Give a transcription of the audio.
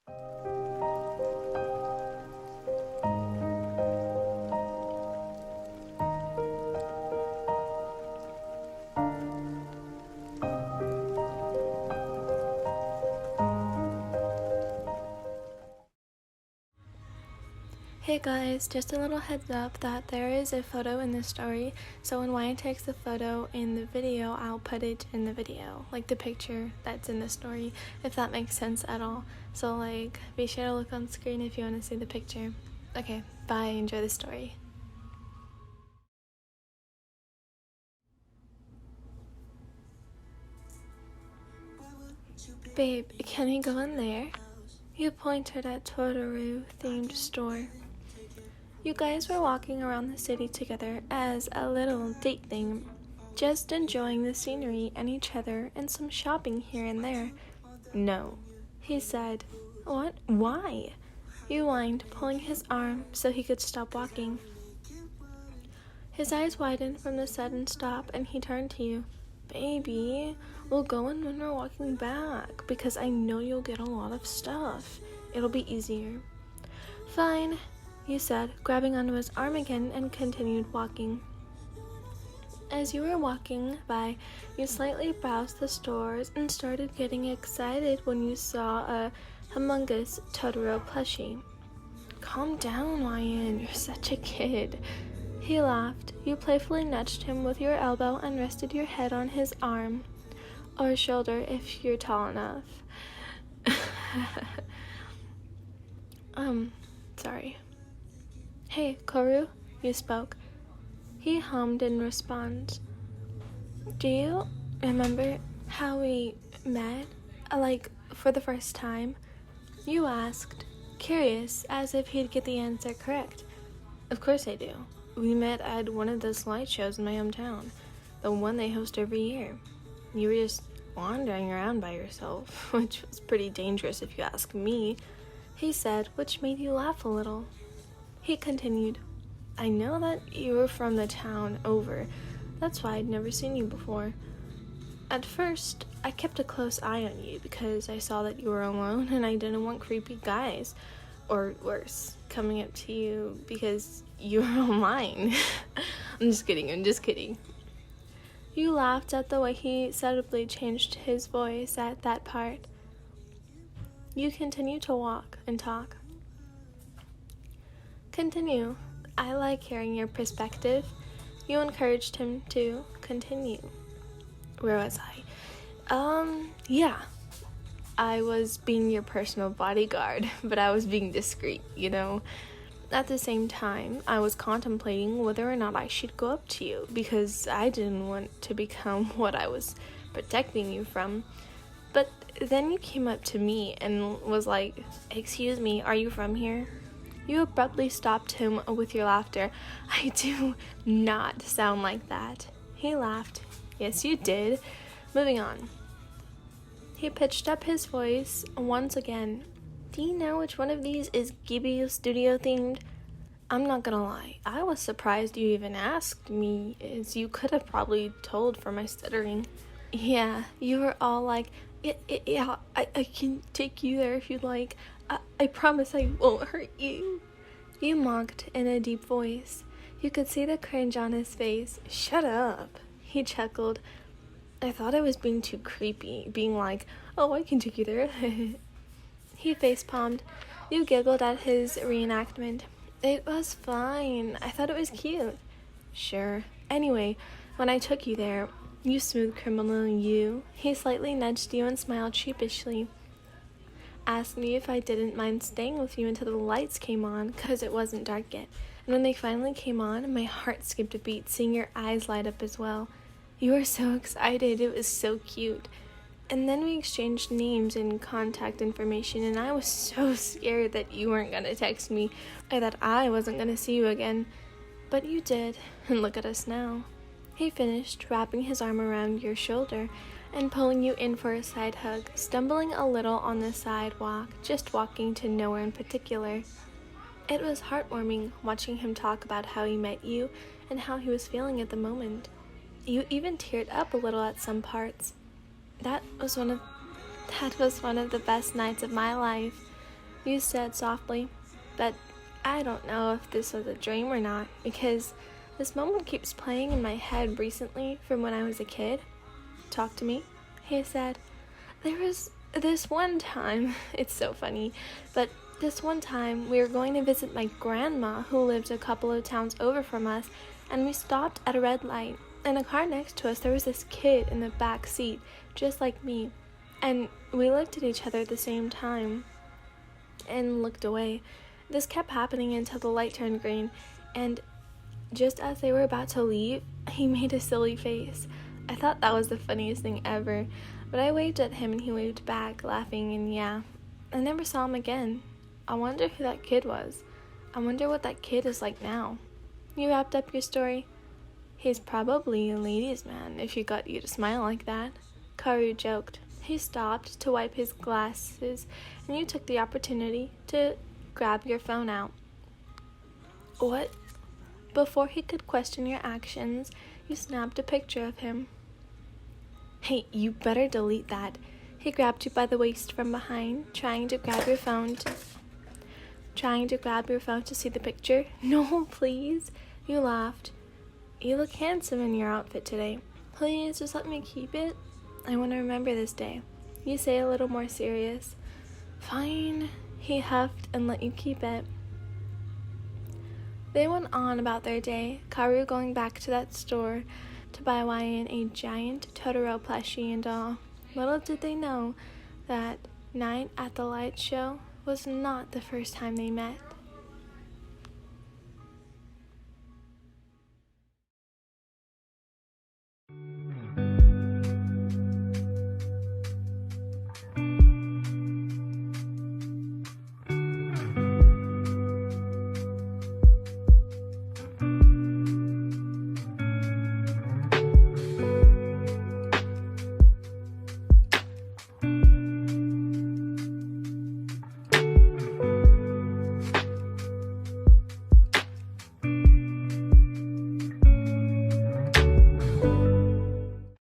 Hey guys, just a little heads up that there is a photo in this story, so when Wyatt takes the photo in the video, I'll put it in the video, like the picture that's in the story, if that makes sense at all. So like, be sure to look on screen if you want to see the picture. Okay, bye, enjoy the story. Babe, can we go in there? You pointed at Totoro themed store. You guys were walking around the city together as a little date thing, just enjoying the scenery and each other and some shopping here and there. No, he said. What? Why? You whined, pulling his arm so he could stop walking. His eyes widened from the sudden stop and he turned to you. Baby, we'll go in when we're walking back because I know you'll get a lot of stuff. It'll be easier. Fine, you said, grabbing onto his arm again and continued walking. As you were walking by, you slightly browsed the stores and started getting excited when you saw a humongous Totoro plushie. Calm down, Ryan, you're such a kid. He laughed. You playfully nudged him with your elbow and rested your head on his arm, or shoulder if you're tall enough. Sorry. Hey, Koru, you spoke. He hummed in response. Do you remember how we met, like, for the first time? You asked, curious, as if he'd get the answer correct. Of course I do. We met at one of those light shows in my hometown, the one they host every year. You were just wandering around by yourself, which was pretty dangerous if you ask me, he said, which made you laugh a little. He continued, I know that you were from the town over. That's why I'd never seen you before. At first, I kept a close eye on you because I saw that you were alone and I didn't want creepy guys, or worse, coming up to you because you were all mine. I'm just kidding. You laughed at the way he suddenly changed his voice at that part. You continue to walk and talk. Continue. I like hearing your perspective. You encouraged him to continue. Where was I? Yeah. I was being your personal bodyguard, but I was being discreet, you know? At the same time, I was contemplating whether or not I should go up to you, because I didn't want to become what I was protecting you from. But then you came up to me and was like, excuse me, are you from here? You abruptly stopped him with your laughter. I do not sound like that. He laughed. Yes, you did. Moving on. He pitched up his voice once again. Do you know which one of these is Ghibli Studio themed? I'm not gonna lie, I was surprised you even asked me, as you could have probably told from my stuttering. Yeah, you were all like, yeah, I can take you there if you'd like. I promise I won't hurt you. You mocked in a deep voice. You could see the cringe on his face. Shut up, he chuckled. I thought I was being too creepy, being like, oh, I can take you there. He facepalmed. You giggled at his reenactment. It was fine. I thought it was cute. Sure. Anyway, when I took you there, you smooth criminal, you. He slightly nudged you and smiled sheepishly. Asked me if I didn't mind staying with you until the lights came on, 'cause it wasn't dark yet. And when they finally came on, my heart skipped a beat, seeing your eyes light up as well. You were so excited. It was so cute. And then we exchanged names and contact information, and I was so scared that you weren't going to text me, or that I wasn't going to see you again. But you did, and look at us now. He finished, wrapping his arm around your shoulder and pulling you in for a side hug, stumbling a little on the sidewalk, just walking to nowhere in particular. It was heartwarming watching him talk about how he met you and how he was feeling at the moment. You even teared up a little at some parts. That was one of the best nights of my life. You said softly that I don't know if this was a dream or not, because this moment keeps playing in my head recently from when I was a kid. Talk to me, he said. There was this one time, it's so funny, but this one time we were going to visit my grandma who lived a couple of towns over from us, and we stopped at a red light. In a car next to us, there was this kid in the back seat, just like me, and we looked at each other at the same time and looked away. This kept happening until the light turned green, and just as they were about to leave, he made a silly face. I thought that was the funniest thing ever, but I waved at him and he waved back, laughing, and yeah, I never saw him again. I wonder who that kid was. I wonder what that kid is like now. You wrapped up your story? He's probably a ladies' man if he got you to smile like that, Karu joked. He stopped to wipe his glasses, and you took the opportunity to grab your phone out. What? Before he could question your actions, you snapped a picture of him. Hey, you better delete that. He grabbed you by the waist from behind, trying to grab your phone to see the picture. No, please. You laughed. You look handsome in your outfit today. Please, just let me keep it. I want to remember this day. You say a little more serious. Fine. He huffed and let you keep it. They went on about their day, Karu going back to that store to buy Wyan a giant Totoro plushie and all. Little did they know that night at the light show was not the first time they met.